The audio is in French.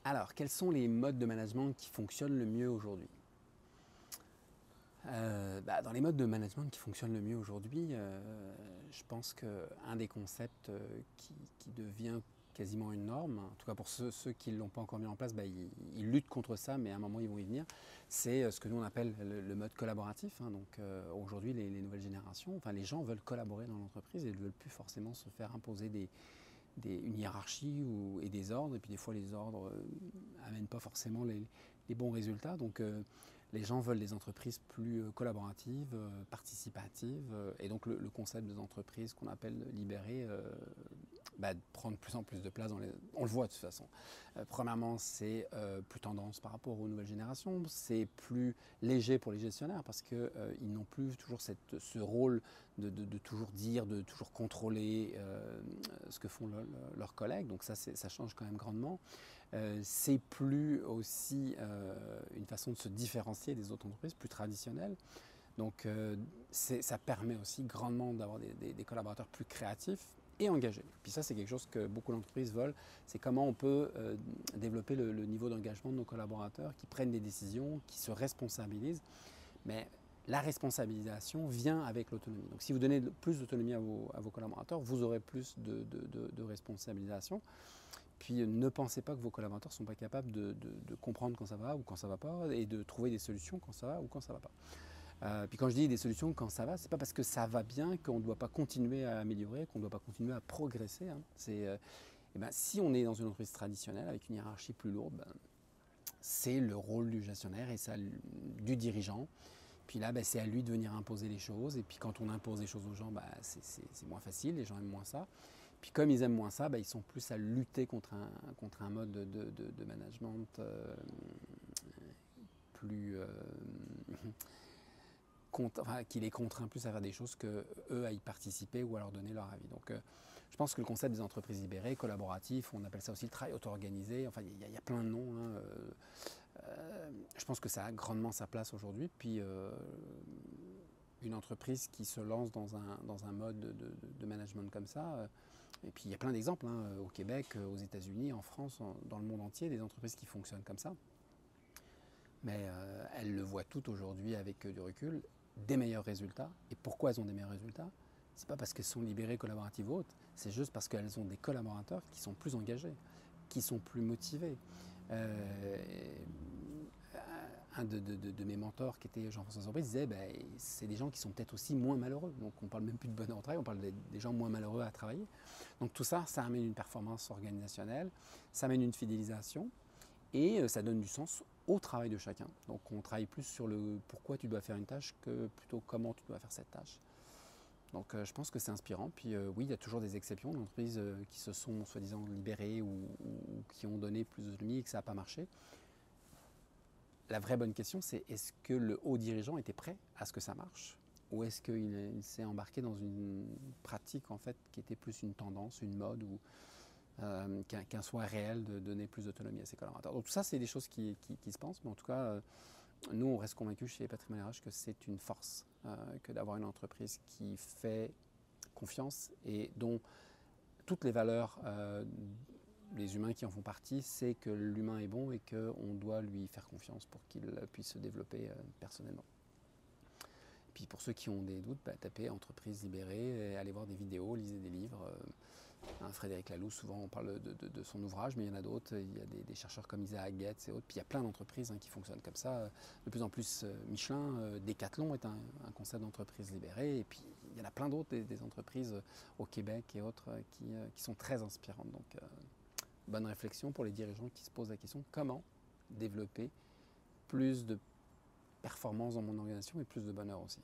Alors, quels sont les modes de management qui fonctionnent le mieux aujourd'hui? Dans les modes de management qui fonctionnent le mieux aujourd'hui, je pense qu'un des concepts qui devient quasiment une norme, en tout cas pour ceux qui ne l'ont pas encore mis en place, ils luttent contre ça, mais à un moment ils vont y venir, c'est ce que nous on appelle le mode collaboratif. Donc aujourd'hui les nouvelles générations, enfin les gens veulent collaborer dans l'entreprise et ne veulent plus forcément se faire imposer une hiérarchie et des ordres, et puis des fois les ordres n'amènent pas forcément les bons résultats. Donc les gens veulent des entreprises plus collaboratives, participatives, et donc le concept des entreprises qu'on appelle libérées prend de plus en plus de place on le voit de toute façon. Premièrement, c'est plus tendance par rapport aux nouvelles générations, c'est plus léger pour les gestionnaires parce qu'ils n'ont plus toujours ce rôle de toujours dire, de toujours contrôler ce que font leurs collègues, donc ça change quand même grandement. C'est plus aussi une façon de se différencier des autres entreprises plus traditionnelles. Donc ça permet aussi grandement d'avoir des collaborateurs plus créatifs et engagés. Puis ça, c'est quelque chose que beaucoup d'entreprises veulent, c'est comment on peut développer le niveau d'engagement de nos collaborateurs, qui prennent des décisions, qui se responsabilisent. Mais la responsabilisation vient avec l'autonomie. Donc si vous donnez plus d'autonomie à vos collaborateurs, vous aurez plus de responsabilisation. Puis ne pensez pas que vos collaborateurs ne sont pas capables de comprendre quand ça va ou quand ça ne va pas, et de trouver des solutions quand ça va ou quand ça ne va pas. Puis quand je dis des solutions quand ça va, c'est pas parce que ça va bien qu'on ne doit pas continuer à améliorer, qu'on ne doit pas continuer à progresser. Si on est dans une entreprise traditionnelle avec une hiérarchie plus lourde, c'est le rôle du gestionnaire et du dirigeant. Puis là, c'est à lui de venir imposer les choses. Et puis quand on impose les choses aux gens, c'est moins facile, les gens aiment moins ça. Puis comme ils aiment moins ça, ils sont plus à lutter contre un mode de management plus... qui les contraint plus à faire des choses qu'eux à y participer ou à leur donner leur avis. Donc je pense que le concept des entreprises libérées, collaboratif, on appelle ça aussi le travail auto-organisé, enfin il y a plein de noms. Je pense que ça a grandement sa place aujourd'hui. Puis une entreprise qui se lance dans un mode de management comme ça, et puis il y a plein d'exemples au Québec, aux États-Unis, en France, dans le monde entier, des entreprises qui fonctionnent comme ça. Mais elles le voient toutes aujourd'hui avec du recul, des meilleurs résultats. Et pourquoi elles ont des meilleurs résultats? C'est pas parce qu'elles sont libérées, collaboratives ou autres, c'est juste parce qu'elles ont des collaborateurs qui sont plus engagés, qui sont plus motivés. Un de mes mentors, qui était Jean-François Sorbet, disait c'est des gens qui sont peut-être aussi moins malheureux. Donc on parle même plus de bonheur au travail, on parle des gens moins malheureux à travailler. Donc tout ça, ça amène une performance organisationnelle, ça amène une fidélisation, et ça donne du sens au travail de chacun. Donc on travaille plus sur le pourquoi tu dois faire une tâche que plutôt comment tu dois faire cette tâche. Donc je pense que c'est inspirant. Puis oui, il y a toujours des exceptions d'entreprises qui se sont soi-disant libérées ou qui ont donné plus d'autonomie et que ça n'a pas marché. La vraie bonne question, c'est est-ce que le haut dirigeant était prêt à ce que ça marche? Ou est-ce qu'il s'est embarqué dans une pratique en fait qui était plus une tendance, une mode, ou qu'un souhait réel de donner plus d'autonomie à ses collaborateurs. Donc tout ça, c'est des choses qui se pensent, mais en tout cas, nous, on reste convaincus chez Patrimoine RH que c'est une force que d'avoir une entreprise qui fait confiance et dont toutes les valeurs, les humains qui en font partie, c'est que l'humain est bon et qu'on doit lui faire confiance pour qu'il puisse se développer personnellement. Puis pour ceux qui ont des doutes, tapez entreprise libérée, allez voir des vidéos, lisez des livres. Frédéric Laloux, souvent on parle de son ouvrage, mais il y en a d'autres. Il y a des chercheurs comme Isaac Getz et autres. Puis il y a plein d'entreprises qui fonctionnent comme ça. De plus en plus, Michelin, Decathlon est un concept d'entreprise libérée. Et puis il y en a plein d'autres, des entreprises au Québec et autres qui sont très inspirantes. Donc bonne réflexion pour les dirigeants qui se posent la question comment développer plus de performance dans mon organisation et plus de bonheur aussi.